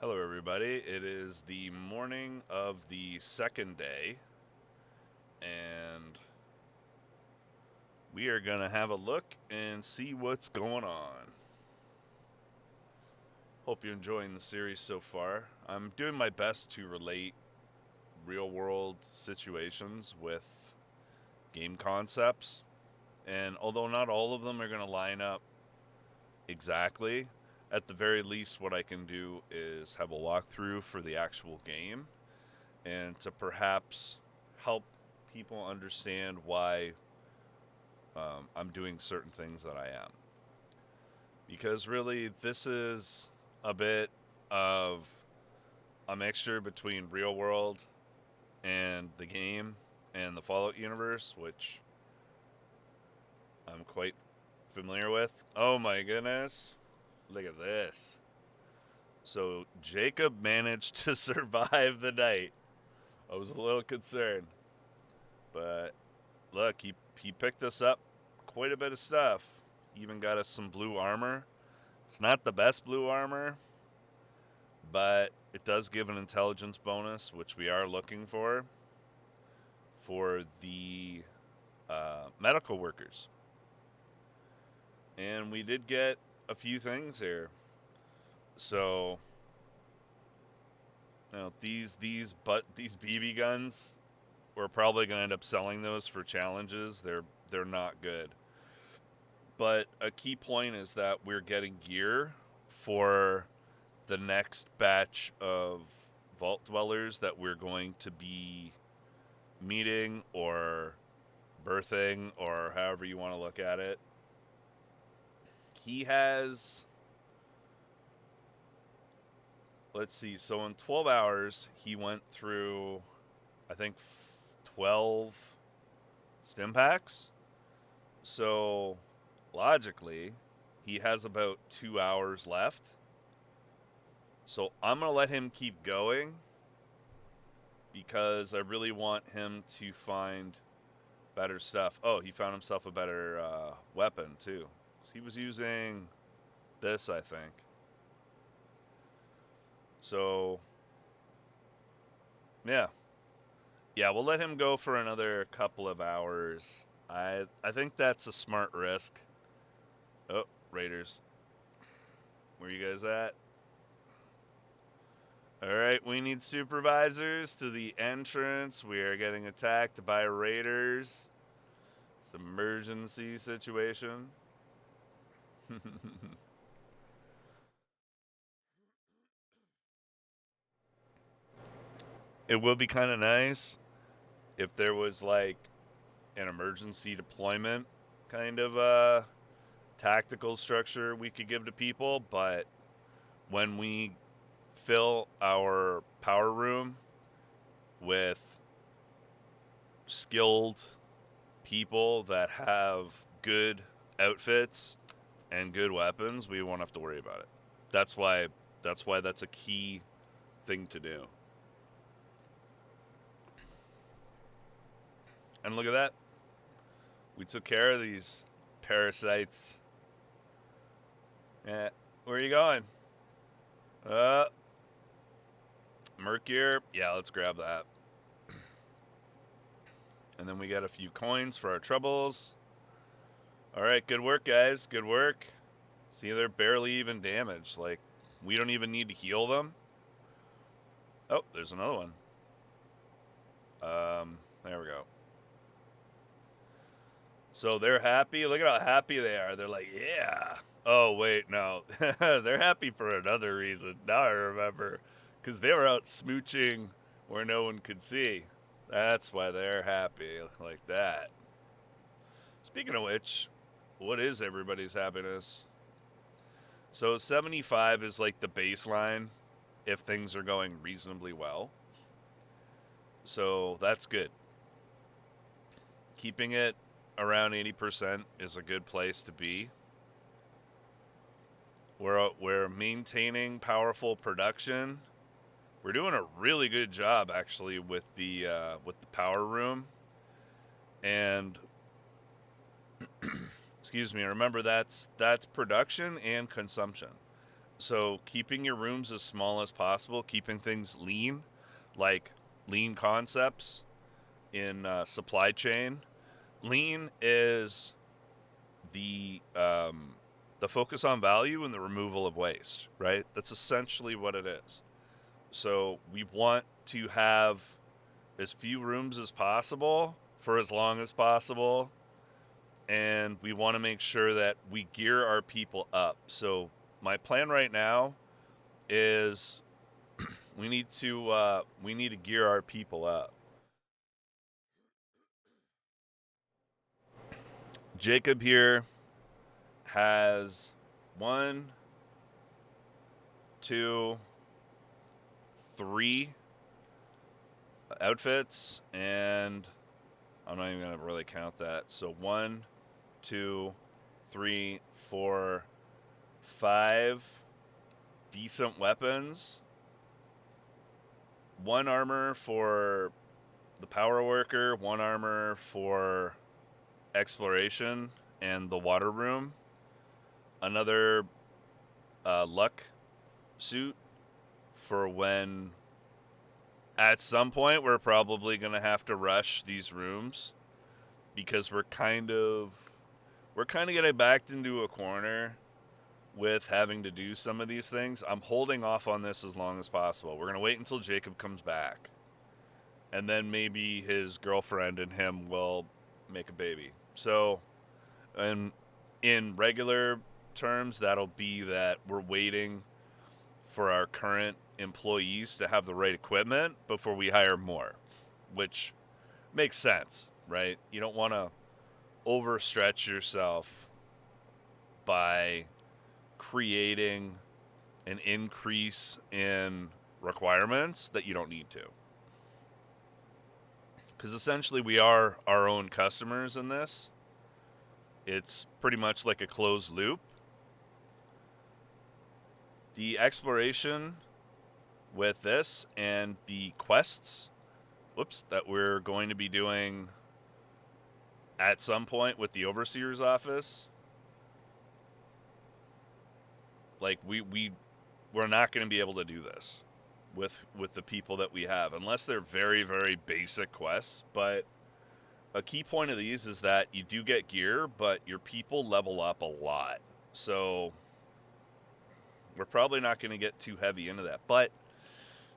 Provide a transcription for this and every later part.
Hello, everybody. It is the morning of the second day, and we are going to have a look and see what's going on. Hope you're enjoying the series so far. I'm doing my best to relate real world situations with game concepts, and although not all of them are going to line up exactly, at the very least, what I can do is have a walkthrough for the actual game and to perhaps help people understand why I'm doing certain things that I am. Because really, this is a bit of a mixture between real world and the game and the Fallout universe, which I'm quite familiar with. Oh my goodness. Look at this. So Jacob managed to survive the night. I was a little concerned. But look, he picked us up quite a bit of stuff. He even got us some blue armor. It's not the best blue armor, but it does give an intelligence bonus, which we are looking for the medical workers. And we did get a few things here. So, these BB guns, we're probably going to end up selling those for challenges. They're not good. But a key point is that we're getting gear for the next batch of vault dwellers that we're going to be meeting or birthing or however you want to look at it. He has, let's see, so in 12 hours, he went through, I think, 12 stim packs. So logically, he has about 2 hours left. So I'm going to let him keep going because I really want him to find better stuff. Oh, he found himself a better weapon too. He was using this, I think. So, yeah. Yeah, we'll let him go for another couple of hours. I think that's a smart risk. Oh, Raiders. Where you guys at? All right, we need supervisors to the entrance. We are getting attacked by Raiders. It's an emergency situation. It would be kind of nice if there was like an emergency deployment kind of tactical structure we could give to people, but when we fill our power room with skilled people that have good outfits and good weapons, we won't have to worry about it. That's why that's a key thing to do. And look at that. We took care of these parasites. Yeah. Where are you going? Uh Mercure. Yeah, let's grab that. And then we got a few coins for our troubles. All right, good work, guys. Good work. See, they're barely even damaged. Like, we don't even need to heal them. Oh, there's another one. There we go. So they're happy. Look at how happy they are. They're like, yeah. Oh, wait, no. They're happy for another reason. Now I remember. Because they were out smooching where no one could see. That's why they're happy like that. Speaking of which, what is everybody's happiness? So 75 is like the baseline if things are going reasonably well. So that's good. Keeping it around 80% is a good place to be. We're maintaining powerful production. We're doing a really good job actually with the power room. And excuse me, remember that's production and consumption. So keeping your rooms as small as possible, keeping things lean, like lean concepts in supply chain. Lean is the focus on value and the removal of waste, right? That's essentially what it is. So we want to have as few rooms as possible for as long as possible, and we want to make sure that we gear our people up. So my plan right now is we need to gear our people up. Jacob here has one, two, three outfits, and I'm not even gonna really count that. So one, two, three, four, five decent weapons. One armor for the power worker, one armor for exploration and the water room, another luck suit for when at some point we're probably going to have to rush these rooms because we're kind of getting backed into a corner with having to do some of these things. I'm holding off on this as long as possible. We're going to wait until Jacob comes back. And then maybe his girlfriend and him will make a baby. So, and in regular terms, that'll be that we're waiting for our current employees to have the right equipment before we hire more, which makes sense, right? You don't want to overstretch yourself by creating an increase in requirements that you don't need to. Because essentially we are our own customers in this. It's pretty much like a closed loop. The exploration with this and the quests, that we're going to be doing at some point with the Overseer's office, like we're not going to be able to do this with the people that we have unless they're very, very basic quests. But a key point of these is that you do get gear, but your people level up a lot. So we're probably not going to get too heavy into that. But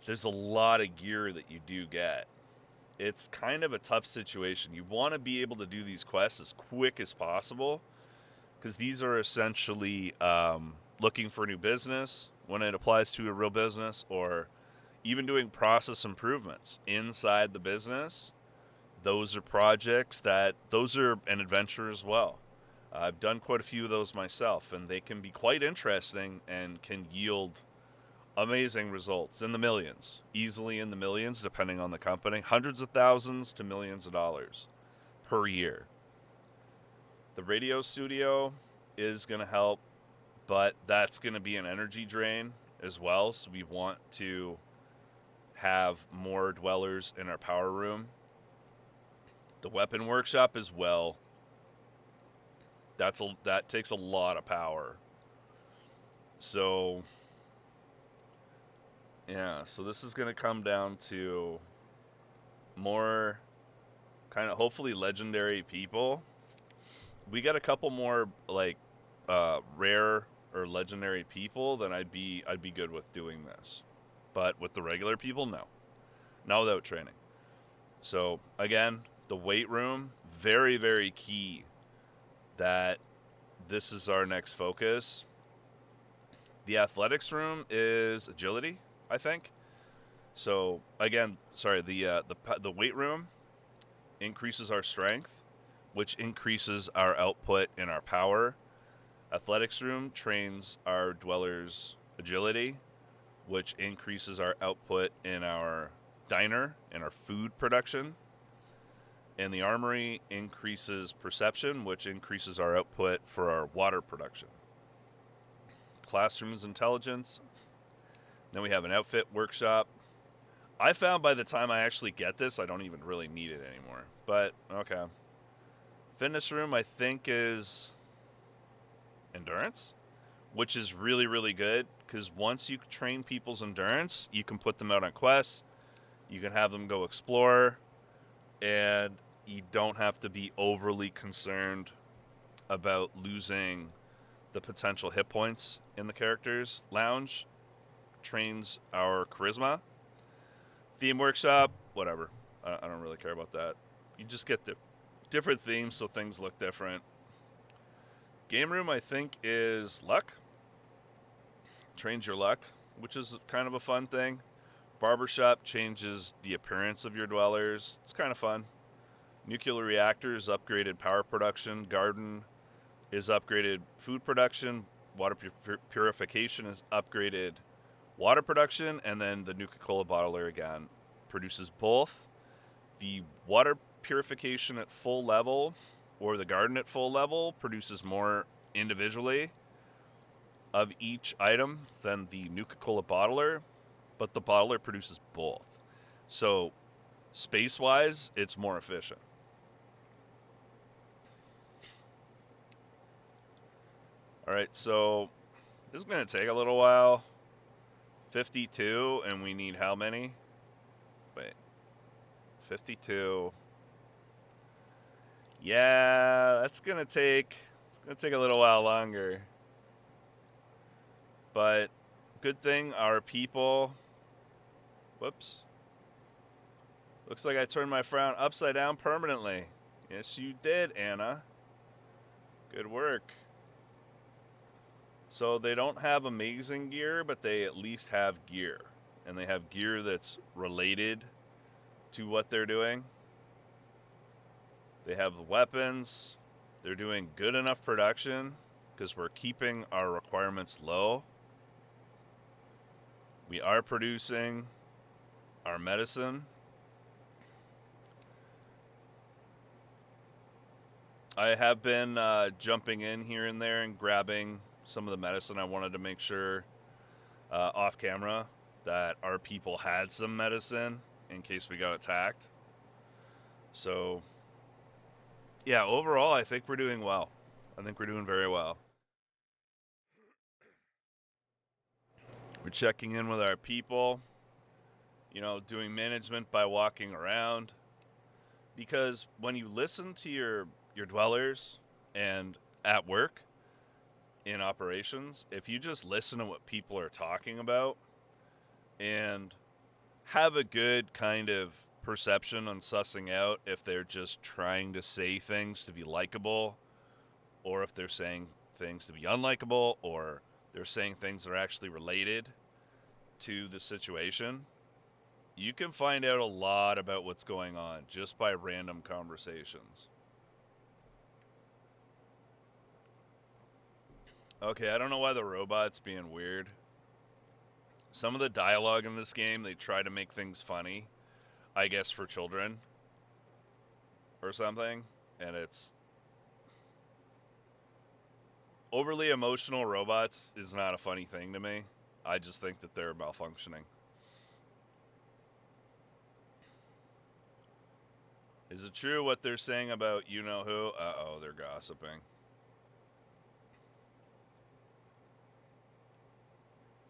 there's a lot of gear that you do get. It's kind of a tough situation. You want to be able to do these quests as quick as possible because these are essentially looking for new business when it applies to a real business, or even doing process improvements inside the business. Those are those are an adventure as well. I've done quite a few of those myself, and they can be quite interesting and can yield amazing results in the millions, easily in the millions, depending on the company, hundreds of thousands to millions of dollars per year. The radio studio is going to help, but that's going to be an energy drain as well. So we want to have more dwellers in our power room. The weapon workshop as well. That takes a lot of power. So yeah, so this is going to come down to more kind of hopefully legendary people. We got a couple more like rare or legendary people, then I'd be good with doing this. But with the regular people, no. Not without training. So again, the weight room, very, very key that this is our next focus. The athletics room is agility, I think. So again, sorry, the weight room increases our strength, which increases our output in our power. Athletics room trains our dwellers' agility, which increases our output in our diner and our food production. And the armory increases perception, which increases our output for our water production. Classroom is intelligence. Then we have an outfit workshop. I found by the time I actually get this, I don't even really need it anymore. But, okay. Fitness room, I think, is endurance, which is really, really good because once you train people's endurance, you can put them out on quests, you can have them go explore, and you don't have to be overly concerned about losing the potential hit points in the character's lounge. Trains our charisma. Theme workshop, whatever. I don't really care about that. You just get different themes so things look different. Game room, I think, is luck. Trains your luck, which is kind of a fun thing. Barbershop changes the appearance of your dwellers. It's kind of fun. Nuclear reactors upgraded power production. Garden is upgraded food production. Water purification is upgraded water production. And then the Nuka-Cola bottler, again, produces both. The water purification at full level or the garden at full level produces more individually of each item than the Nuka-Cola bottler, but the bottler produces both. So space-wise, it's more efficient. All right, so this is going to take a little while. 52, and we need how many? Wait. 52. Yeah, that's going to take a little while longer. But good thing our people... Whoops. Looks like I turned my frown upside down permanently. Yes, you did, Anna. Good work. So they don't have amazing gear, but they at least have gear. And they have gear that's related to what they're doing. They have weapons. They're doing good enough production because we're keeping our requirements low. We are producing our medicine. I have been jumping in here and there and grabbing some of the medicine. I wanted to make sure off camera that our people had some medicine in case we got attacked. So, yeah, overall, I think we're doing well. I think we're doing very well. We're checking in with our people, doing management by walking around. Because when you listen to your dwellers and at work, in operations, if you just listen to what people are talking about and have a good kind of perception on sussing out if they're just trying to say things to be likable or if they're saying things to be unlikable or they're saying things that are actually related to the situation, you can find out a lot about what's going on just by random conversations. Okay, I don't know why the robot's being weird. Some of the dialogue in this game, they try to make things funny, I guess for children or something, and it's overly emotional robots is not a funny thing to me. I just think that they're malfunctioning. Is it true what they're saying about you-know-who? Uh-oh, they're gossiping.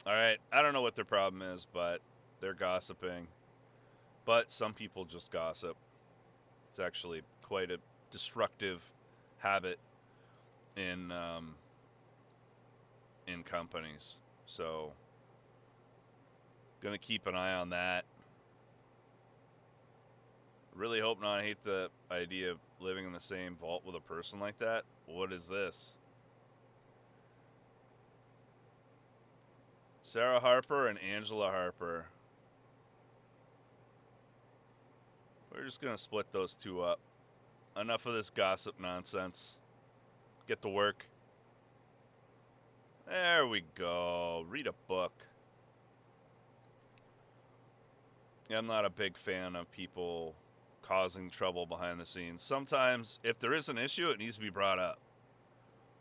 All right, I don't know what their problem is, but they're gossiping. But some people just gossip. It's actually quite a destructive habit in companies. So, gonna keep an eye on that. Really hope not. I hate the idea of living in the same vault with a person like that. What is this? Sarah Harper and Angela Harper. We're just going to split those two up. Enough of this gossip nonsense. Get to work. There we go. Read a book. Yeah, I'm not a big fan of people causing trouble behind the scenes. Sometimes, if there is an issue, it needs to be brought up.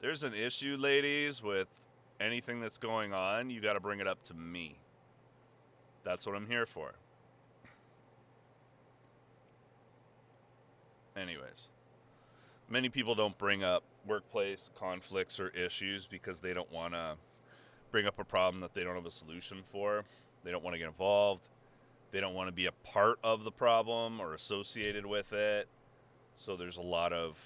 There's an issue, ladies, with anything that's going on, you got to bring it up to me. That's what I'm here for. Anyways, many people don't bring up workplace conflicts or issues because they don't want to bring up a problem that they don't have a solution for. They don't want to get involved. They don't want to be a part of the problem or associated with it. So there's a lot of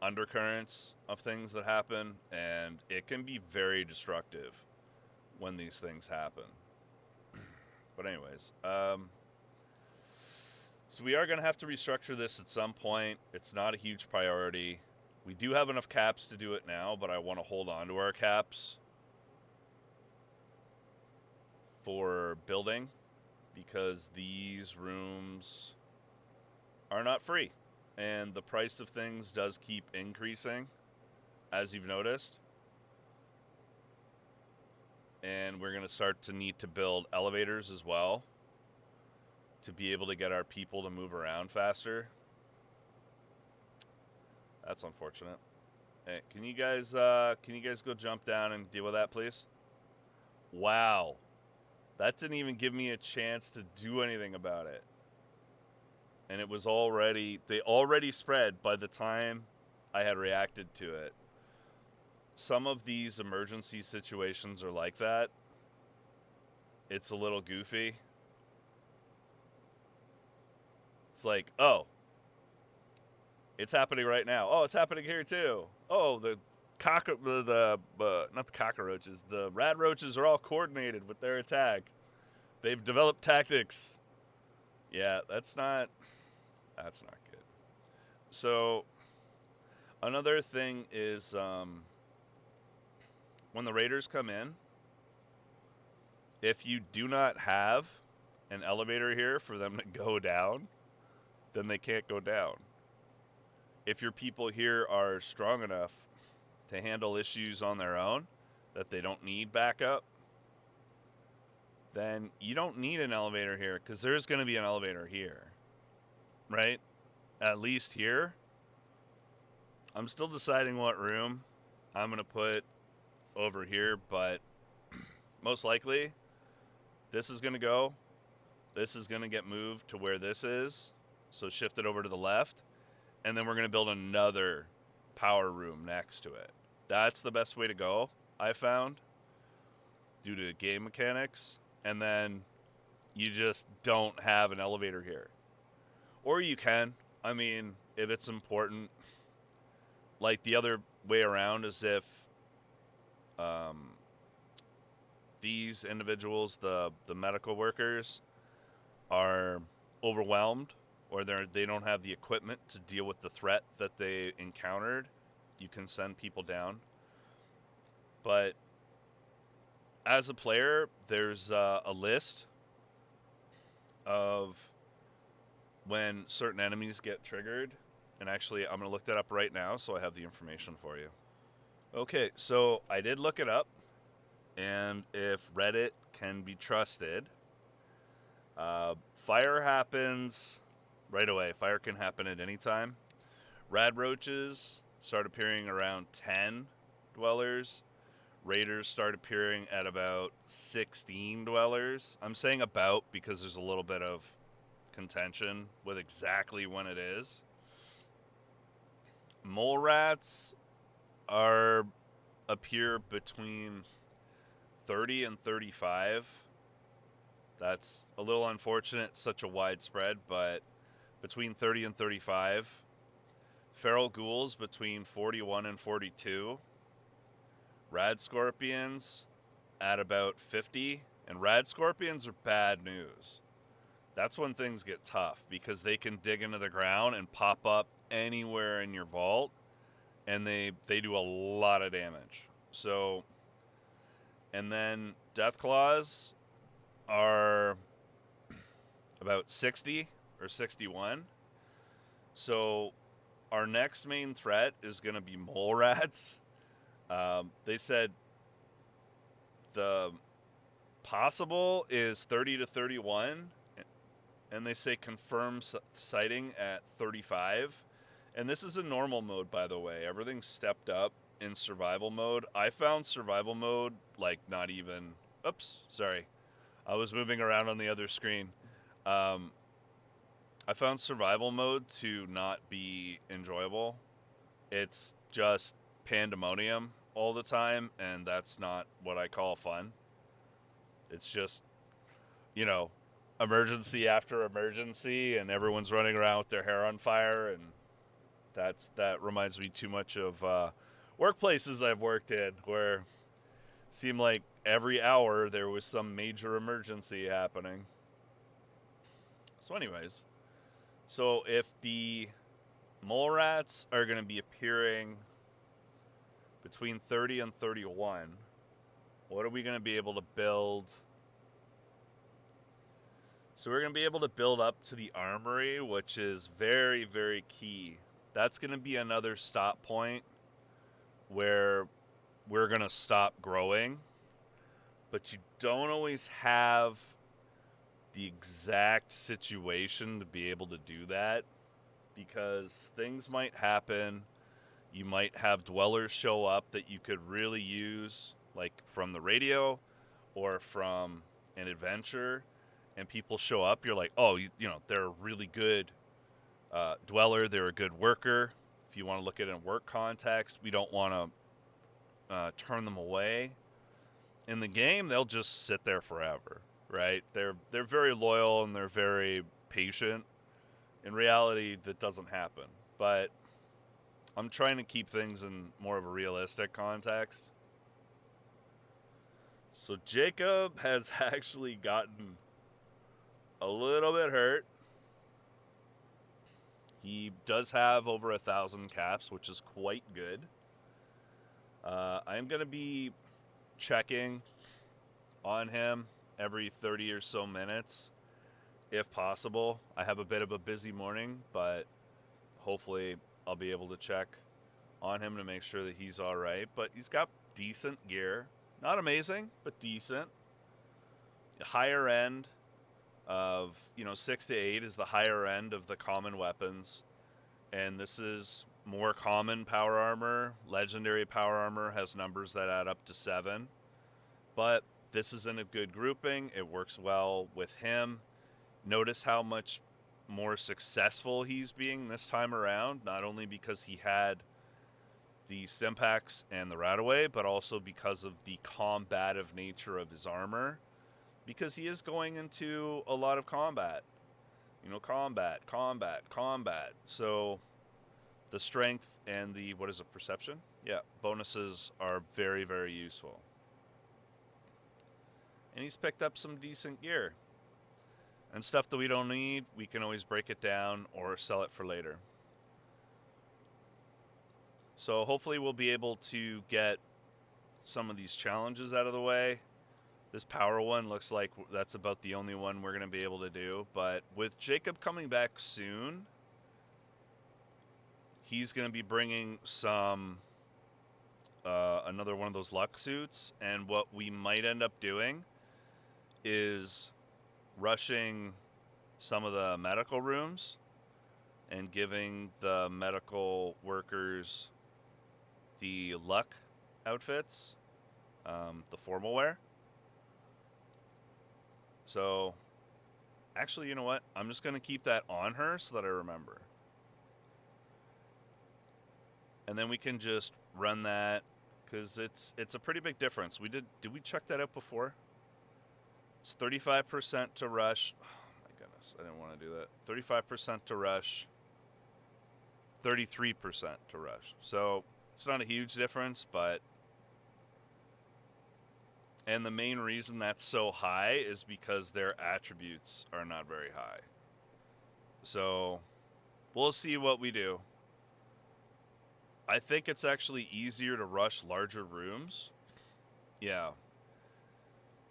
undercurrents of things that happen, and it can be very destructive when these things happen. But anyways, so we are going to have to restructure this at some point. It's not a huge priority. We do have enough caps to do it now, but I want to hold on to our caps for building because these rooms are not free. And the price of things does keep increasing, as you've noticed. And we're going to start to need to build elevators as well to be able to get our people to move around faster. That's unfortunate. Hey, can you guys go jump down and deal with that, please? Wow. That didn't even give me a chance to do anything about it. And it was they already spread by the time I had reacted to it. Some of these emergency situations are like that. It's a little goofy. It's like, oh, it's happening right now. Oh, it's happening here too. Oh, not the cockroaches. The rad roaches are all coordinated with their attack. They've developed tactics. Yeah, that's not good. So another thing is when the raiders come in, if you do not have an elevator here for them to go down, then they can't go down. If your people here are strong enough to handle issues on their own, that they don't need backup, then you don't need an elevator here because there's going to be an elevator here, right? At least here. I'm still deciding what room I'm going to put over here, but most likely this is going to go. This is going to get moved to where this is. So shift it over to the left. And then we're going to build another power room next to it. That's the best way to go, I found, due to game mechanics. And then you just don't have an elevator here. Or you can. I mean, if it's important. Like the other way around is if these individuals, the medical workers, are overwhelmed or they don't have the equipment to deal with the threat that they encountered, you can send people down. But as a player, there's a list of when certain enemies get triggered. And actually, I'm going to look that up right now so I have the information for you. Okay, so I did look it up. And if Reddit can be trusted, fire happens right away. Fire can happen at any time. Rad roaches start appearing around 10 dwellers. Raiders start appearing at about 16 dwellers. I'm saying about because there's a little bit of contention with exactly when it is. Mole rats appear between 30 and 35. That's a little unfortunate, such a widespread, but between 30 and 35. Feral ghouls between 41 and 42. Rad scorpions at about 50. And rad scorpions are bad news. That's when things get tough because they can dig into the ground and pop up anywhere in your vault. And they do a lot of damage. So, and then death claws are about 60 or 61. So our next main threat is going to be mole rats. They said the possible is 30 to 31, and they say confirmed sighting at 35. And this is a normal mode, by the way. Everything's stepped up in survival mode. I found survival mode like not even... Oops, sorry. I was moving around on the other screen. I found survival mode to not be enjoyable. It's just pandemonium. all the time, and that's not what I call fun. It's just, you know, emergency after emergency, and everyone's running around with their hair on fire, and that reminds me too much of workplaces I've worked in where it seemed like every hour there was some major emergency happening. So, anyways, so if the mole rats are going to be appearing between 30 and 31, what are we going to be able to build? So we're going to be able to build up to the armory, which is very, very key. That's going to be another stop point where we're going to stop growing. But you don't always have the exact situation to be able to do that, because things might happen. You might have dwellers show up that you could really use, like from the radio or from an adventure, and people show up. You're like, oh, you know, they're a really good dweller. They're a good worker. If you want to look at it in work context, we don't want to turn them away. In the game, they'll just sit there forever, right? They're very loyal and they're very patient. In reality, that doesn't happen. But I'm trying to keep things in more of a realistic context. So Jacob has actually gotten a little bit hurt. He does have over 1,000 caps, which is quite good. I'm going to be checking on him every 30 or so minutes, if possible. I have a bit of a busy morning, but hopefully I'll be able to check on him to make sure that he's all right. But he's got decent gear. Not amazing, but decent. Higher end of, 6 to 8 is the higher end of the common weapons. And this is more common power armor. Legendary power armor has numbers that add up to 7. But this is in a good grouping. It works well with him. Notice how much more successful he's being this time around, not only because he had the Stimpaks and the Radaway, but also because of the combative nature of his armor, because he is going into a lot of combat. Combat. So the strength and the, perception? Yeah, bonuses are very, very useful. And he's picked up some decent gear. And stuff that we don't need, we can always break it down or sell it for later. So hopefully we'll be able to get some of these challenges out of the way. This power one looks like that's about the only one we're going to be able to do. But with Jacob coming back soon, he's going to be bringing some another one of those luck suits. And what we might end up doing is rushing some of the medical rooms and giving the medical workers the luck outfits, the formal wear. So, actually, you know what? I'm just going to keep that on her so that I remember. And then we can just run that, because it's a pretty big difference. Did we check that out before? It's 35% to rush. Oh my goodness, I didn't want to do that. 35% to rush, 33% to rush. So it's not a huge difference, but... And the main reason that's so high is because their attributes are not very high. So we'll see what we do. I think it's actually easier to rush larger rooms. Yeah.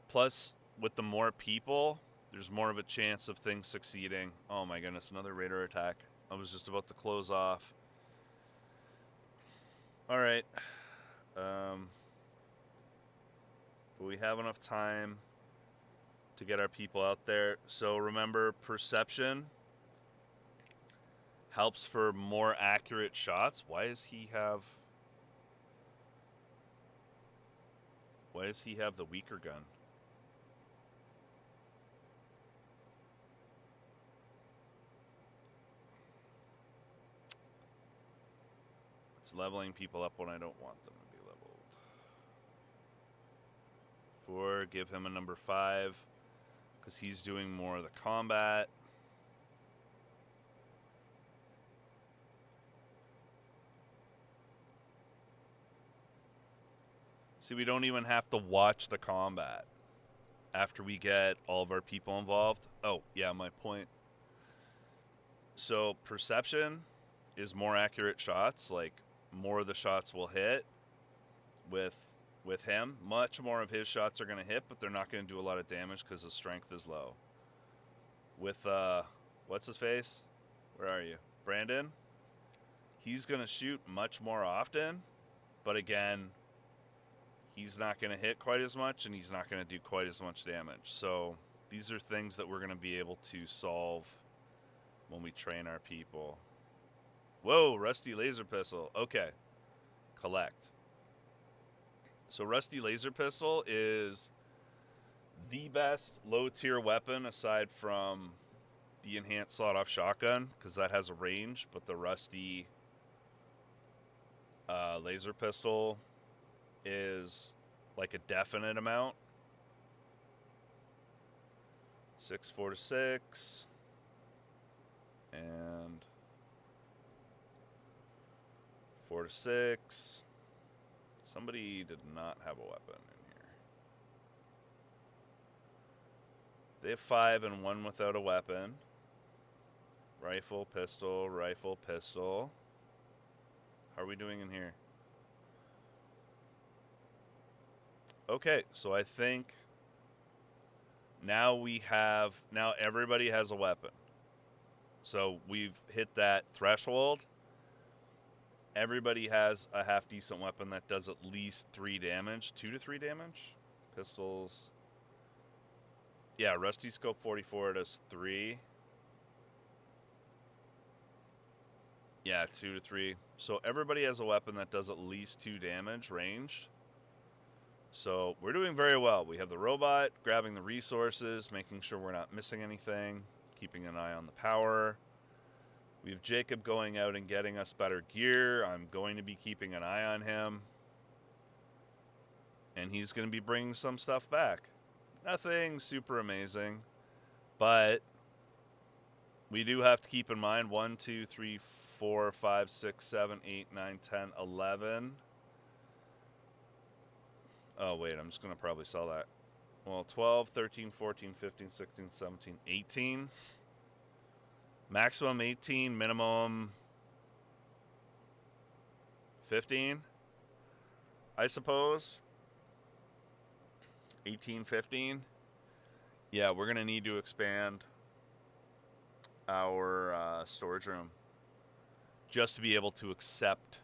Plus, with the more people, there's more of a chance of things succeeding. Oh my goodness, another raider attack. I was just about to close off. All right. But we have enough time to get our people out there. So remember, perception helps for more accurate shots. Why does he have the weaker gun? It's leveling people up when I don't want them to be leveled. 4, give him a number 5 because he's doing more of the combat. See, we don't even have to watch the combat after we get all of our people involved. Oh, yeah, my point. So perception is more accurate shots, like more of the shots will hit with him. Much more of his shots are going to hit, but they're not going to do a lot of damage because his strength is low. With what's his face? Where are you? Brandon? He's going to shoot much more often, but again, he's not going to hit quite as much and he's not going to do quite as much damage. So these are things that we're going to be able to solve when we train our people. Whoa, Rusty Laser Pistol. Okay. Collect. So Rusty Laser Pistol is the best low-tier weapon aside from the enhanced sawed-off shotgun, because that has a range, but the Rusty Laser Pistol is like a definite amount. 6, 4 to 6. And 4 to 6. Somebody did not have a weapon in here. They have 5 and 1 without a weapon. Rifle, pistol, rifle, pistol. How are we doing in here? Okay, so I think now everybody has a weapon. So we've hit that threshold. Everybody has a half decent weapon that does at least 3 damage, 2 to 3 damage. Pistols. Yeah, Rusty Scope 44 does 3. Yeah, 2 to 3. So everybody has a weapon that does at least 2 damage range. So we're doing very well. We have the robot grabbing the resources, making sure we're not missing anything, keeping an eye on the power. We have Jacob going out and getting us better gear. I'm going to be keeping an eye on him. And he's going to be bringing some stuff back. Nothing super amazing. But we do have to keep in mind 1, 2, 3, 4, 5, 6, 7, 8, 9, 10, 11. Oh, wait, I'm just going to probably sell that. Well, 12, 13, 14, 15, 16, 17, 18. Maximum 18, minimum 15, I suppose. 18, 15. Yeah, we're going to need to expand our storage room just to be able to accept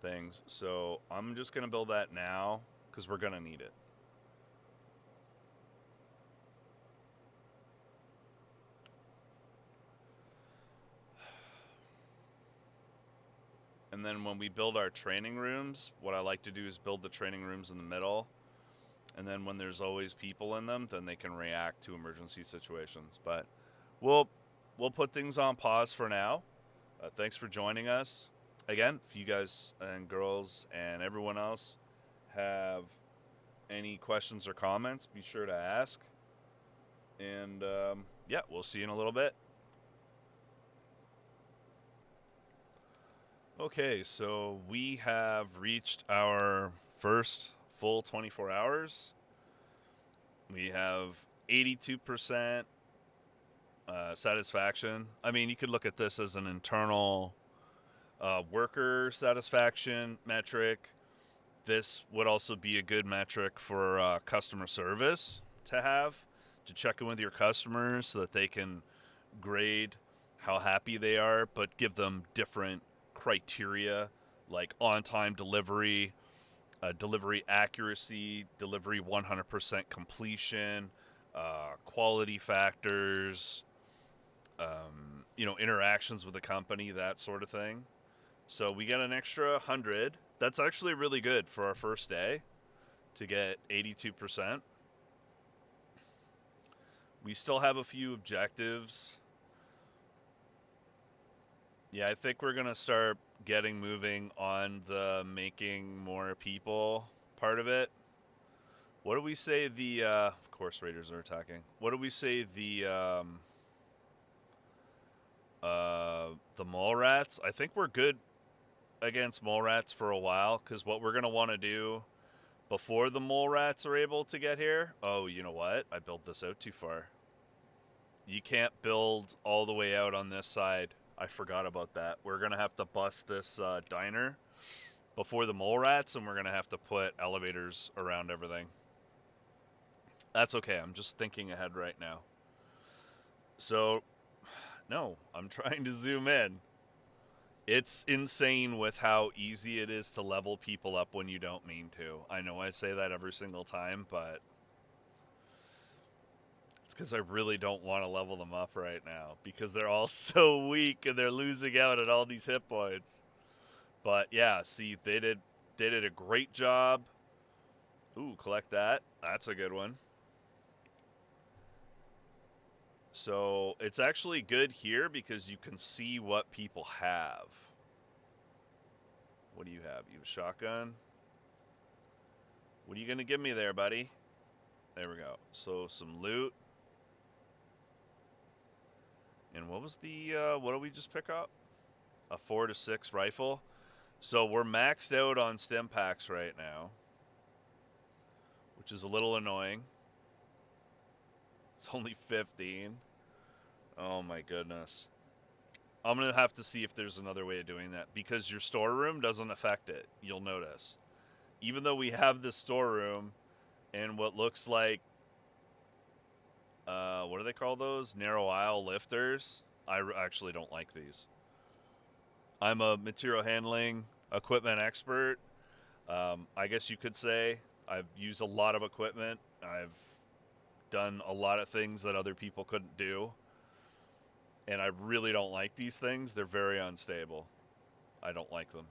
things. So I'm just going to build that now because we're going to need it. And then when we build our training rooms, what I like to do is build the training rooms in the middle. And then when there's always people in them, then they can react to emergency situations. But we'll put things on pause for now. Thanks for joining us. Again, if you guys and girls and everyone else have any questions or comments, be sure to ask. And yeah, we'll see you in a little bit. Okay, so we have reached our first full 24 hours. We have 82% satisfaction. I mean, you could look at this as an internal worker satisfaction metric. This would also be a good metric for customer service to have, to check in with your customers so that they can grade how happy they are, but give them different criteria like on-time delivery, delivery accuracy, delivery 100% completion, quality factors, interactions with the company, that sort of thing. So we get an extra 100. That's actually really good for our first day to get 82%. We still have a few objectives. Yeah, I think we're going to start getting moving on the making more people part of it. What do we say the, of course raiders are attacking. What do we say the mole rats? I think we're good against mole rats for a while, because what we're going to want to do before the mole rats are able to get here... Oh, you know what? I built this out too far. You can't build all the way out on this side. I forgot about that. We're going to have to bust this diner before the mole rats, and we're going to have to put elevators around everything. That's okay. I'm just thinking ahead right now. So, no, I'm trying to zoom in. It's insane with how easy it is to level people up when you don't mean to. I know I say that every single time, but it's because I really don't want to level them up right now, because they're all so weak and they're losing out at all these hit points. But yeah, see, they did a great job. Ooh, collect that. That's a good one. So it's actually good here because you can see what people have. What do you have? You have a shotgun? What are you going to give me there, buddy? There we go. So some loot. And what was the, what did we just pick up? A 4.6 rifle. So we're maxed out on stim packs right now, which is a little annoying. It's only 15. Oh my goodness. I'm going to have to see if there's another way of doing that, because your storeroom doesn't affect it, you'll notice. Even though we have the storeroom and what looks like, what do they call those? Narrow aisle lifters. I actually don't like these. I'm a material handling equipment expert. I guess you could say I've used a lot of equipment. I've done a lot of things that other people couldn't do. And I really don't like these things. They're very unstable. I don't like them.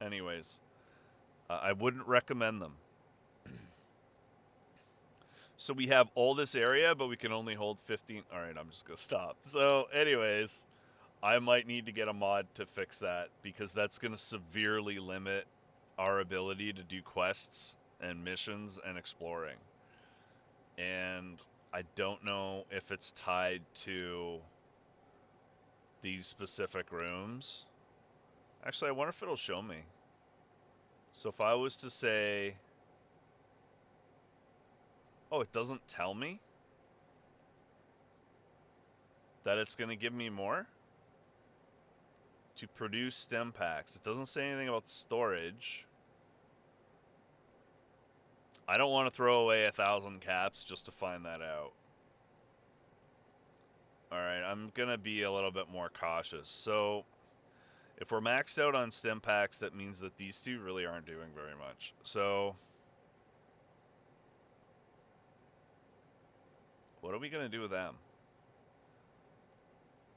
Anyways, I wouldn't recommend them. So we have all this area, but we can only hold 15. All right, I'm just going to stop. So anyways, I might need to get a mod to fix that, because that's going to severely limit our ability to do quests and missions and exploring. And I don't know if it's tied to these specific rooms. Actually, I wonder if it'll show me. So if I was to say... Oh, it doesn't tell me that it's going to give me more to produce stim packs. It doesn't say anything about storage. I don't want to throw away 1,000 caps just to find that out. Alright, I'm going to be a little bit more cautious. So, if we're maxed out on stim packs, that means that these two really aren't doing very much. So, what are we going to do with them?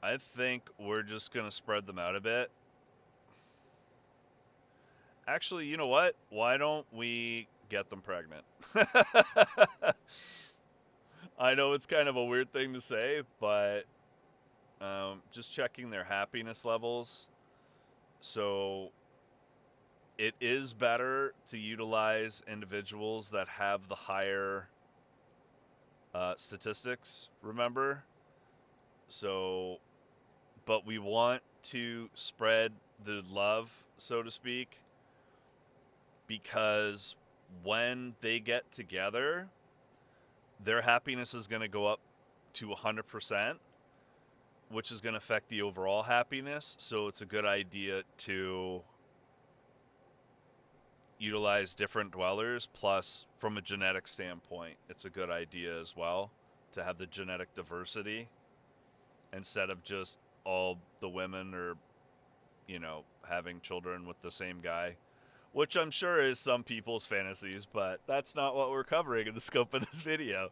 I think we're just going to spread them out a bit. Actually, you know what? Why don't we get them pregnant? I know it's kind of a weird thing to say, but just checking their happiness levels. So it is better to utilize individuals that have the higher statistics, remember? So, but we want to spread the love, so to speak, because when they get together, their happiness is going to go up to 100%, which is going to affect the overall happiness. So it's a good idea to utilize different dwellers. Plus, from a genetic standpoint, it's a good idea as well to have the genetic diversity instead of just all the women or, you know, having children with the same guy, which I'm sure is some people's fantasies, but that's not what we're covering in the scope of this video.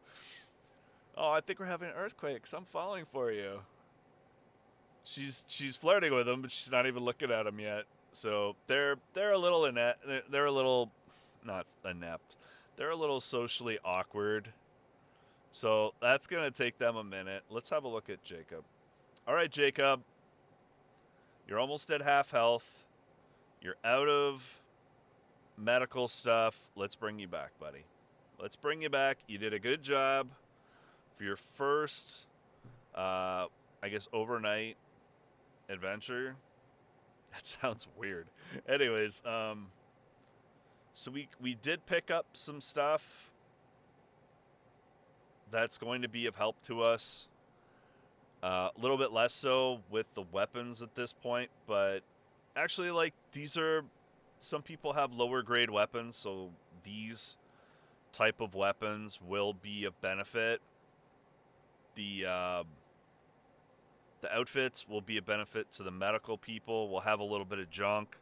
Oh, I think we're having an earthquake, so I'm falling for you. She's flirting with him, but she's not even looking at him yet. So they're a little inept. They're a little, not inept. They're a little socially awkward. So that's gonna take them a minute. Let's have a look at Jacob. All right, Jacob. You're almost at half health. You're out of medical stuff. Let's bring you back, buddy. let's bring you back. You did a good job for your first, I guess, overnight adventure. That sounds weird. Anyways, so we did pick up some stuff that's going to be of help to us. A little bit less so with the weapons at this point, but actually, like, these are, some people have lower grade weapons, so these type of weapons will be of benefit. The the outfits will be a benefit to the medical people. We'll have a little bit of junk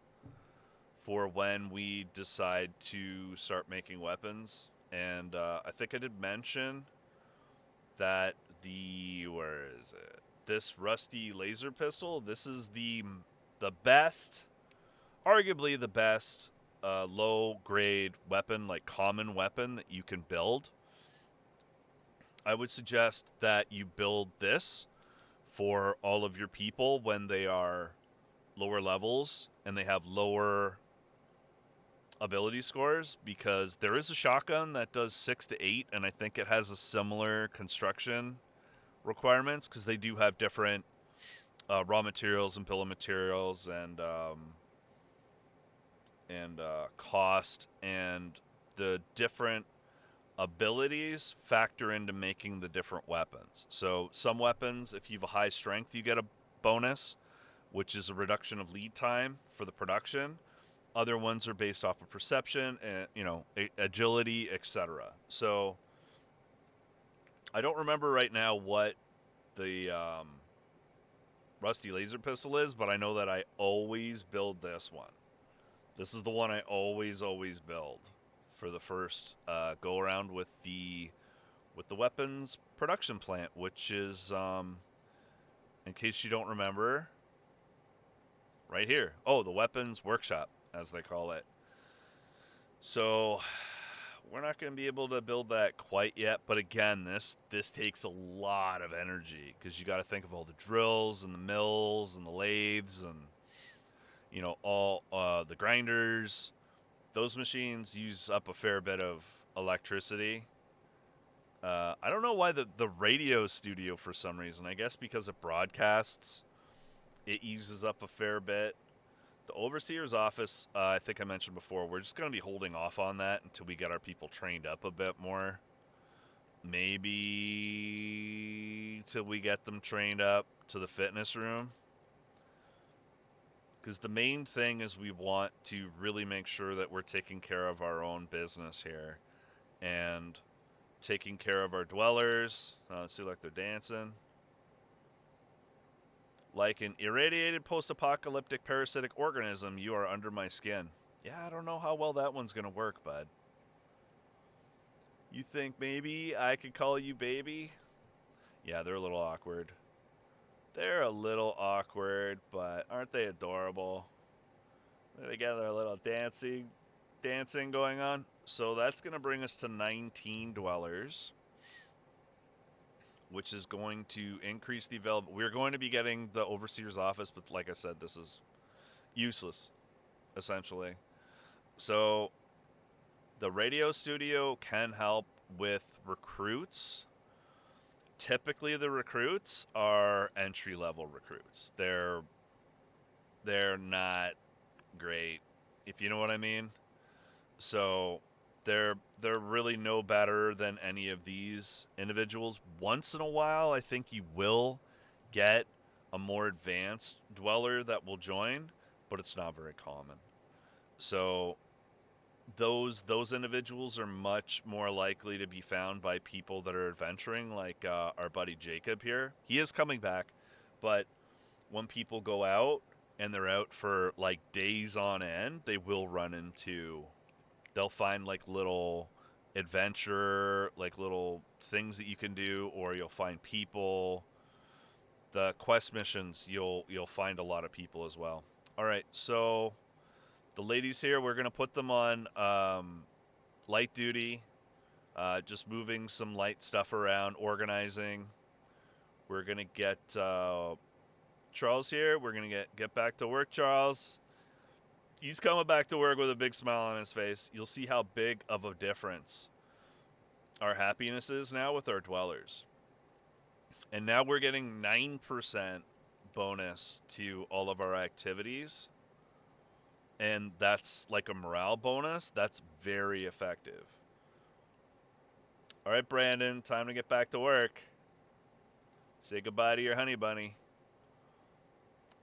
for when we decide to start making weapons. And I think I did mention that where is it? This rusty laser pistol. This is the best, arguably the best low grade weapon, like common weapon that you can build. I would suggest that you build this for all of your people when they are lower levels and they have lower ability scores, because there is a shotgun that does 6 to 8, and I think it has a similar construction requirements, because they do have different raw materials and bill of materials and cost, and the different abilities factor into making the different weapons. So some weapons, if you have a high strength, you get a bonus, which is a reduction of lead time for the production. Other ones are based off of perception and, agility, etc. So I don't remember right now what the rusty laser pistol is, but I know that I always build this one. This is the one I always build for the first go around with the weapons production plant, which is, in case you don't remember, right here. Oh, the weapons workshop, as they call it. So we're not going to be able to build that quite yet, but again, this takes a lot of energy, because you got to think of all the drills and the mills and the lathes and all the grinders. Those machines use up a fair bit of electricity. I don't know why the radio studio, for some reason, I guess because it broadcasts, it uses up a fair bit. The overseer's office, I think I mentioned before, we're just going to be holding off on that until we get our people trained up a bit more. Maybe till we get them trained up to the fitness room. Because the main thing is we want to really make sure that we're taking care of our own business here. And taking care of our dwellers. See, like, they're dancing. Like an irradiated post-apocalyptic parasitic organism, you are under my skin. Yeah, I don't know how well that one's going to work, bud. You think maybe I could call you baby? Yeah, they're a little awkward. They're a little awkward, but aren't they adorable? They got their little dancing going on. So that's going to bring us to 19 dwellers, which is going to increase the available. We're going to be getting the overseer's office, but like I said, this is useless, essentially. So the radio studio can help with recruits. Typically, the recruits are entry-level recruits. They're not great, if you know what I mean. So they're really no better than any of these individuals. Once in a while, I think you will get a more advanced dweller that will join, but it's not very common. So those individuals are much more likely to be found by people that are adventuring, like our buddy Jacob here. He is coming back, but when people go out and they're out for like days on end, they will run into, they'll find like little adventure, like little things that you can do, or you'll find people. The quest missions, you'll find a lot of people as well. All right, so the ladies here, we're gonna put them on light duty, just moving some light stuff around, organizing. We're gonna get Charles here. We're gonna get back to work, Charles. He's coming back to work with a big smile on his face. You'll see how big of a difference our happiness is now with our dwellers. And now we're getting 9% bonus to all of our activities. And that's like a morale bonus. That's very effective. All right, Brandon, time to get back to work. Say goodbye to your honey bunny.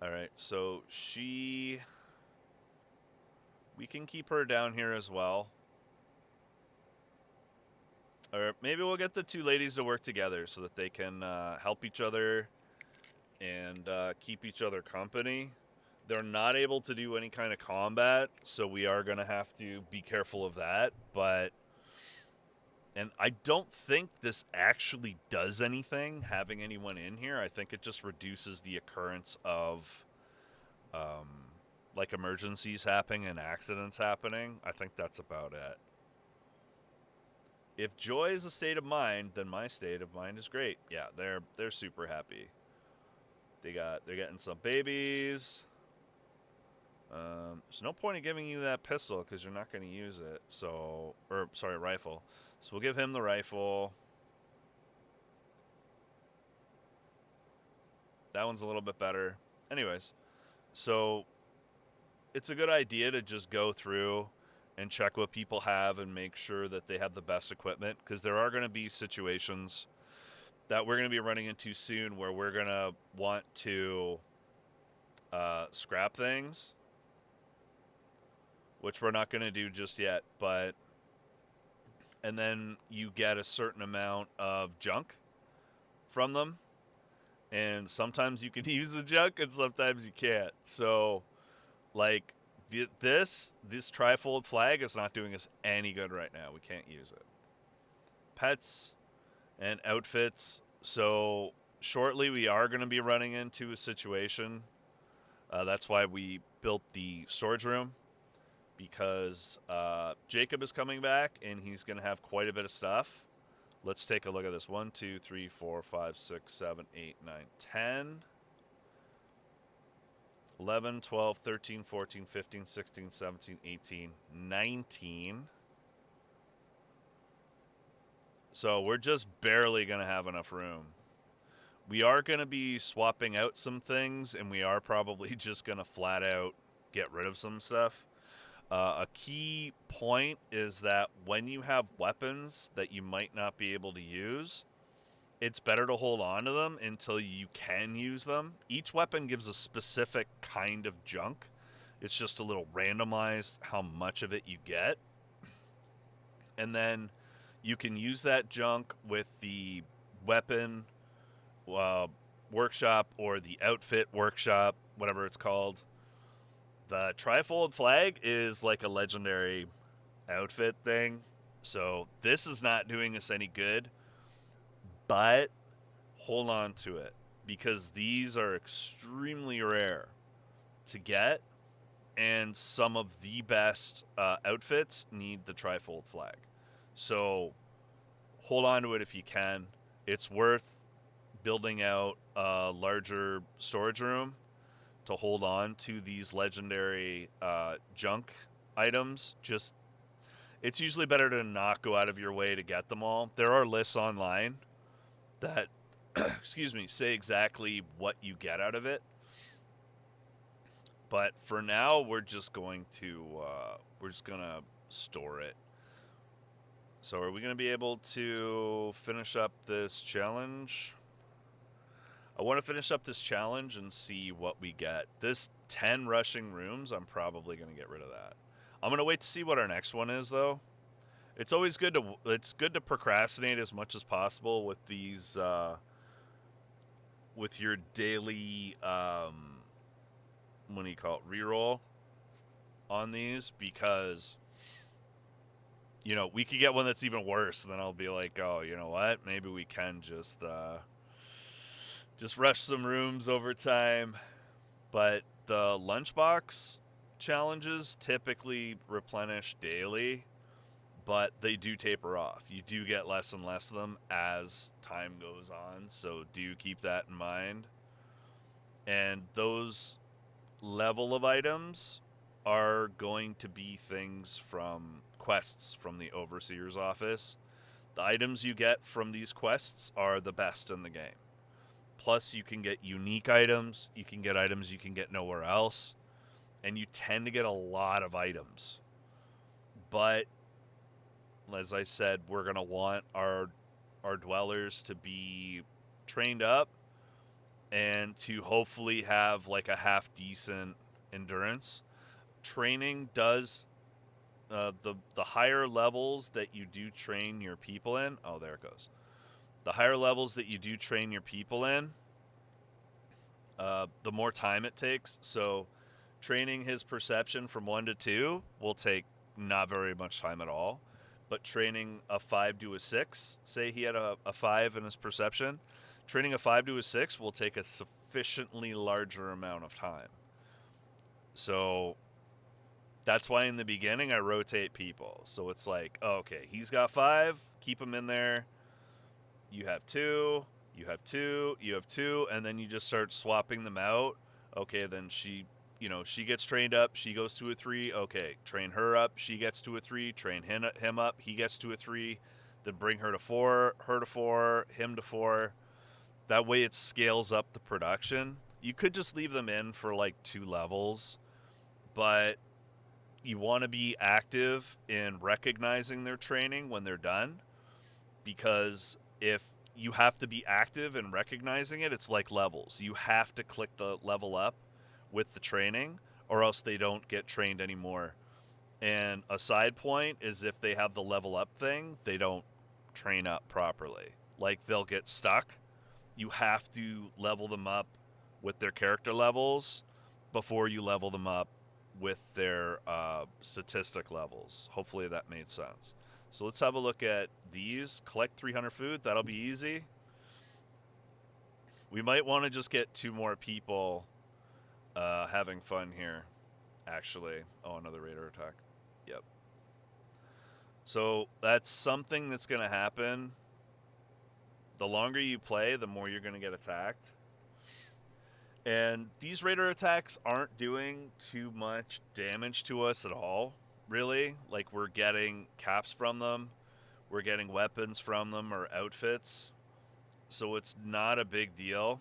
All right, so we can keep her down here as well. Or maybe we'll get the two ladies to work together so that they can help each other and keep each other company. They're not able to do any kind of combat, so we are going to have to be careful of that. And I don't think this actually does anything, having anyone in here. I think it just reduces the occurrence of like emergencies happening and accidents happening. I think that's about it. If joy is a state of mind, then my state of mind is great. Yeah, they're super happy. They're getting some babies. There's no point in giving you that pistol because you're not going to use it. So, or sorry, rifle. So we'll give him the rifle. That one's a little bit better. Anyways, so it's a good idea to just go through and check what people have and make sure that they have the best equipment, because there are going to be situations that we're going to be running into soon where we're going to want to scrap things, which we're not going to do just yet. And then you get a certain amount of junk from them, and sometimes you can use the junk and sometimes you can't. So like this trifold flag is not doing us any good right now. We can't use it. Pets and outfits. So shortly we are going to be running into a situation. That's why we built the storage room, because Jacob is coming back and he's going to have quite a bit of stuff. Let's take a look at this. 1, 2, 3, 4, 5, 6, 7, 8, 9, 10. 11, 12, 13, 14, 15, 16, 17, 18, 19. So we're just barely going to have enough room. We are going to be swapping out some things, and we are probably just going to flat out get rid of some stuff. A key point is that when you have weapons that you might not be able to use, it's better to hold on to them until you can use them. Each weapon gives a specific kind of junk. It's just a little randomized how much of it you get. And then you can use that junk with the weapon workshop or the outfit workshop, whatever it's called. The trifold flag is like a legendary outfit thing. So this is not doing us any good. But hold on to it, because these are extremely rare to get, and some of the best outfits need the trifold flag. So hold on to it if you can. It's worth building out a larger storage room to hold on to these legendary junk items. Just, it's usually better to not go out of your way to get them all. There are lists online that excuse me, say exactly what you get out of it. But for now, we're just going to store it. So are we going to be able to finish up this challenge? I want to finish up this challenge and see what we get. This 10 rushing rooms, I'm probably going to get rid of that. I'm going to wait to see what our next one is, though. It's always good to procrastinate as much as possible with these with your daily what do you call it, reroll on these, because you know we could get one that's even worse, and then I'll be like, oh, you know what, maybe we can just rush some rooms over time. But the lunchbox challenges typically replenish daily, but they do taper off. You do get less and less of them as time goes on, so do keep that in mind. And those level of items are going to be things from quests from the Overseer's office The items you get from these quests are the best in the game. Plus, you can get unique items. You can get items you can get nowhere else. And you tend to get a lot of items. But, as I said, we're going to want our dwellers to be trained up and to hopefully have like a half decent endurance. Training does the higher levels that you do train your people in. Oh, there it goes. The higher levels that you do train your people in, the more time it takes. So, training his perception from 1 to 2 will take not very much time at all. But training a 5 to a 6, say he had a 5 in his perception, training a 5 to a 6 will take a sufficiently larger amount of time. So that's why in the beginning I rotate people. So it's like, oh, okay, he's got 5, keep him in there. You have 2, you have 2, you have 2, and then you just start swapping them out. Okay, then she gets trained up, she goes to a 3. Okay, train her up, she gets to a 3. Train him up, he gets to a 3. Then bring her to 4, her to 4, him to 4. That way it scales up the production. You could just leave them in for like 2 levels, but you want to be active in recognizing their training when they're done, because if you have to be active in recognizing it, it's like levels. You have to click the level up with the training, or else they don't get trained anymore. And a side point is if they have the level up thing, they don't train up properly. Like, they'll get stuck. You have to level them up with their character levels before you level them up with their statistic levels. Hopefully that made sense. So let's have a look at these. Collect 300 food. That'll be easy. We might want to just get 2 more people having fun here, actually. Oh, another raider attack. Yep. So that's something that's going to happen. The longer you play, the more you're going to get attacked. And these raider attacks aren't doing too much damage to us at all, really. Like, we're getting caps from them, we're getting weapons from them, or outfits. So it's not a big deal.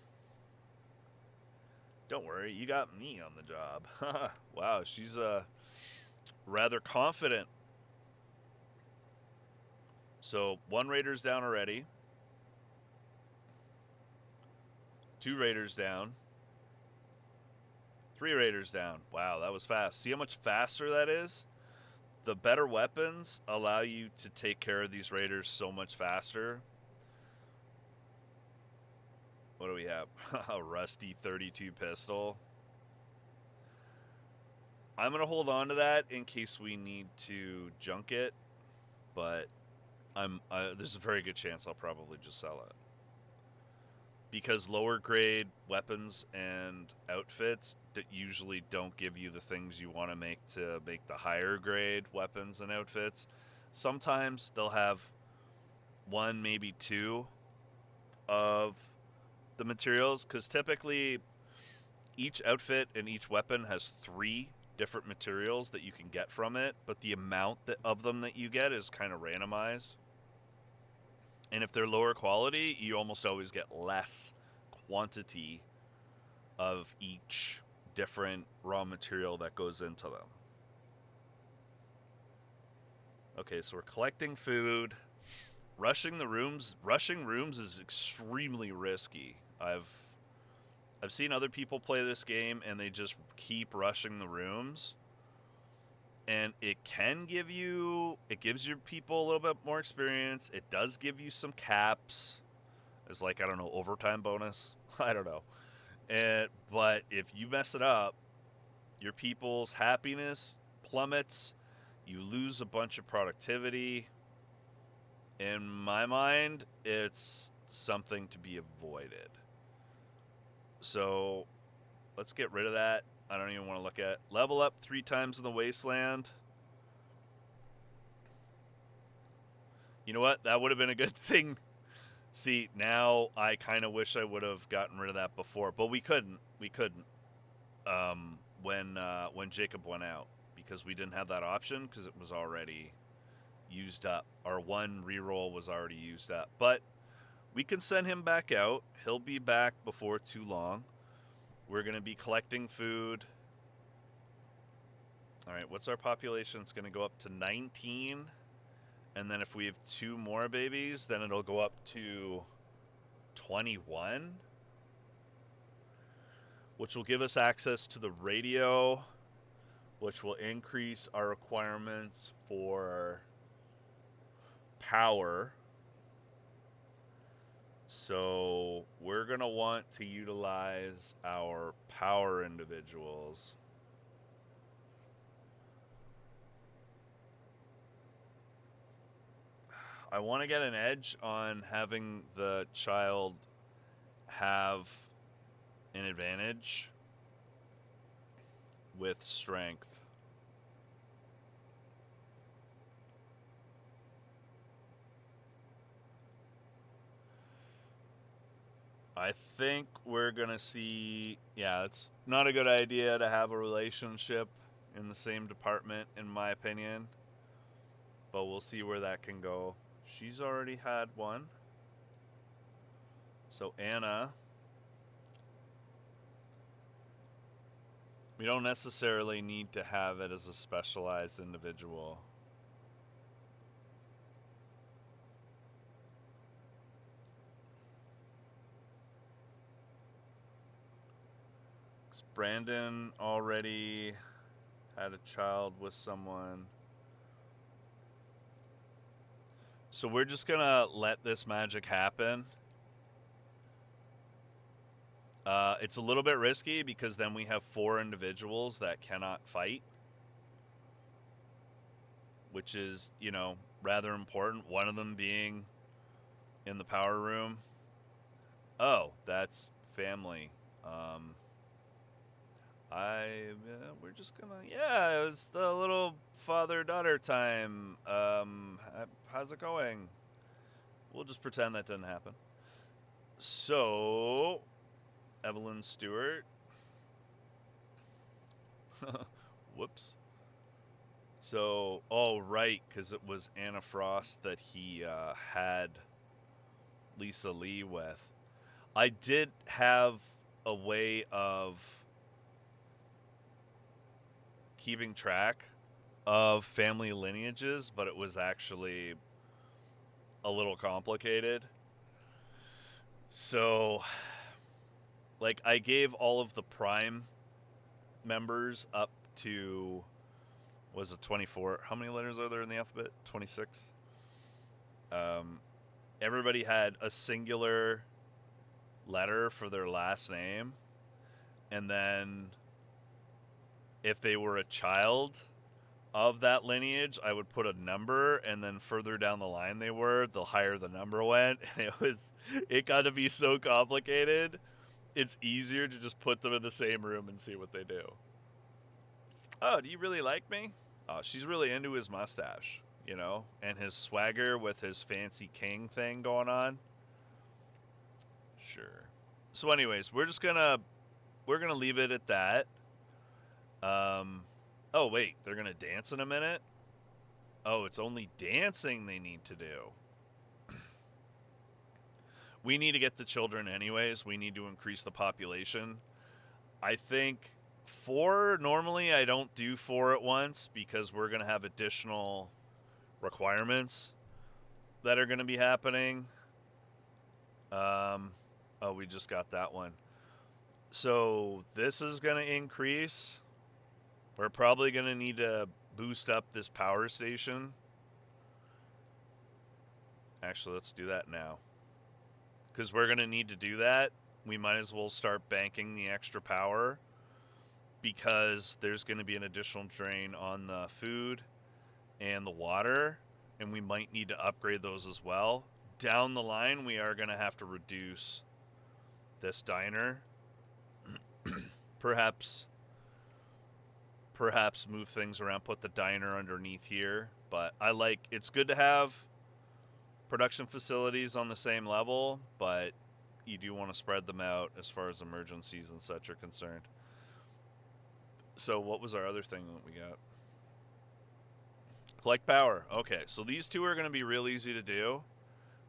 Don't worry, you got me on the job. Wow, she's rather confident. So 1 raider's down already. 2 raiders down. 3 raiders down. Wow, that was fast. See how much faster that is? The better weapons allow you to take care of these raiders so much faster. What do we have? A rusty 32 pistol. I'm going to hold on to that in case we need to junk it, but there's a very good chance I'll probably just sell it. Because lower grade weapons and outfits that usually don't give you the things you want to make the higher grade weapons and outfits. Sometimes they'll have 1, maybe 2 of the materials, because typically each outfit and each weapon has 3 different materials that you can get from it, but the amount of them that you get is kind of randomized. And if they're lower quality, you almost always get less quantity of each different raw material that goes into them. Okay, so we're collecting food. Rushing rooms is extremely risky. I've seen other people play this game and they just keep rushing the rooms. And it gives your people a little bit more experience. It does give you some caps. There's like, I don't know, overtime bonus. I don't know. But if you mess it up, your people's happiness plummets. You lose a bunch of productivity. In my mind, it's something to be avoided. So let's get rid of that. I don't even want to look at. Level up 3 times in the wasteland. You know what? That would have been a good thing. See, now I kind of wish I would have gotten rid of that before, but we couldn't. When Jacob went out, because we didn't have that option, because it was already used up. Our one reroll was already used up. But we can send him back out. He'll be back before too long. We're going to be collecting food. All right, what's our population? It's going to go up to 19. And then if we have 2 more babies, then it'll go up to 21. Which will give us access to the radio, which will increase our requirements for power. So we're going to want to utilize our power individuals. I want to get an edge on having the child have an advantage with strength. I think we're going to see, yeah, it's not a good idea to have a relationship in the same department, in my opinion. But we'll see where that can go. She's already had one. So Anna, we don't necessarily need to have it as a specialized individual. Brandon already had a child with someone. So we're just gonna let this magic happen. It's a little bit risky because then we have 4 individuals that cannot fight, which is, you know, rather important. One of them being in the power room. Oh, that's family. We're just gonna, yeah, it was the little father-daughter time. How's it going? We'll just pretend that didn't happen. So, Evelyn Stewart. Whoops. So, oh, right, because it was Anna Frost that he had Lisa Lee with. I did have a way of keeping track of family lineages, but it was actually a little complicated. So, like, I gave all of the Prime members up to, was it 24? How many letters are there in the alphabet? 26. Everybody had a singular letter for their last name, and then if they were a child of that lineage, I would put a number, and then further down the line they were, the higher the number went. And it got to be so complicated. It's easier to just put them in the same room and see what they do. Oh, do you really like me? Oh, she's really into his mustache, you know, and his swagger with his fancy king thing going on. Sure. So anyways, we're gonna leave it at that. Oh wait, they're gonna dance in a minute? Oh, it's only dancing they need to do. We need to get the children anyways. We need to increase the population. I think 4, normally I don't do 4 at once because we're gonna have additional requirements that are gonna be happening. Oh, we just got that one. So this is gonna increase. We're probably going to need to boost up this power station. Actually, let's do that now. Because we're going to need to do that. We might as well start banking the extra power. Because there's going to be an additional drain on the food and the water. And we might need to upgrade those as well. Down the line, we are going to have to reduce this diner. Perhaps move things around, put the diner underneath here. But it's good to have production facilities on the same level, but you do want to spread them out as far as emergencies and such are concerned. So what was our other thing that we got? Collect power. Okay, so these two are going to be real easy to do,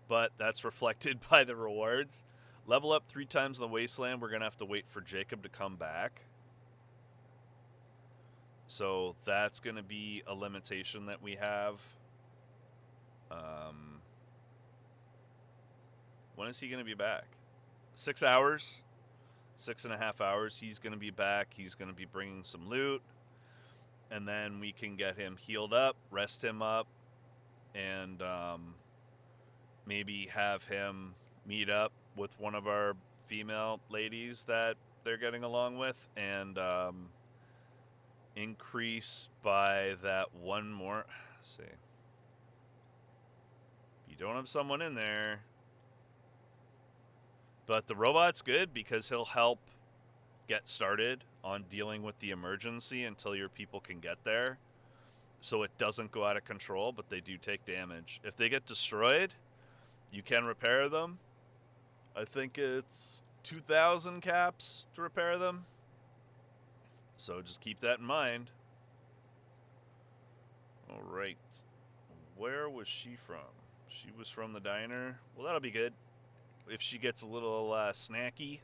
but that's reflected by the rewards. Level up 3 times in the wasteland. We're going to have to wait for Jacob to come back. So that's going to be a limitation that we have. When is he going to be back? 6 hours? 6.5 hours. He's going to be back. He's going to be bringing some loot. And then we can get him healed up, rest him up, and maybe have him meet up with one of our female ladies that they're getting along with, and increase by that one more. Let's see. You don't have someone in there. But the robot's good because he'll help get started on dealing with the emergency until your people can get there. So it doesn't go out of control, but they do take damage. If they get destroyed, you can repair them. I think it's 2,000 caps to repair them. So just keep that in mind. All right. Where was she from? She was from the diner. Well, that'll be good. If she gets a little snacky,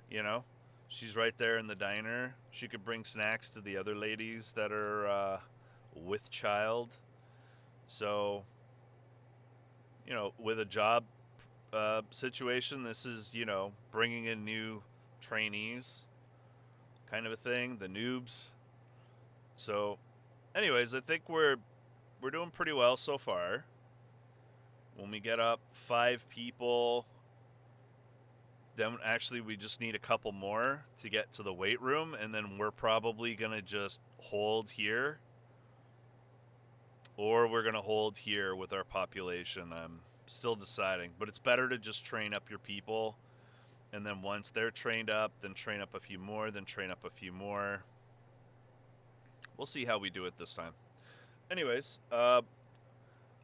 you know, she's right there in the diner. She could bring snacks to the other ladies that are with child. So, you know, with a job situation, this is, you know, bringing in new trainees kind of a thing, the noobs. So, anyways, I think we're doing pretty well so far. When we get up 5 people, then actually we just need a couple more to get to the weight room, and then we're probably going to just hold here. Or we're going to hold here with our population. I'm still deciding. But it's better to just train up your people. And then once they're trained up, then train up a few more, then train up a few more. We'll see how we do it this time. Anyways, I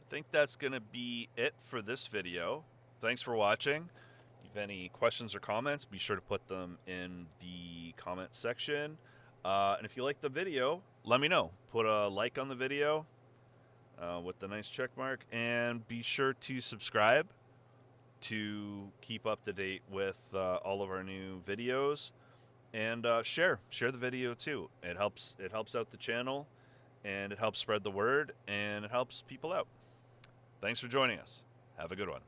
think that's going to be it for this video. Thanks for watching. If you have any questions or comments, be sure to put them in the comment section. And if you like the video, let me know. Put a like on the video with the nice check mark. And be sure to subscribe to keep up to date with all of our new videos. And share the video too. It helps out the channel, and it helps spread the word, and it helps people out. Thanks for joining us. Have a good one.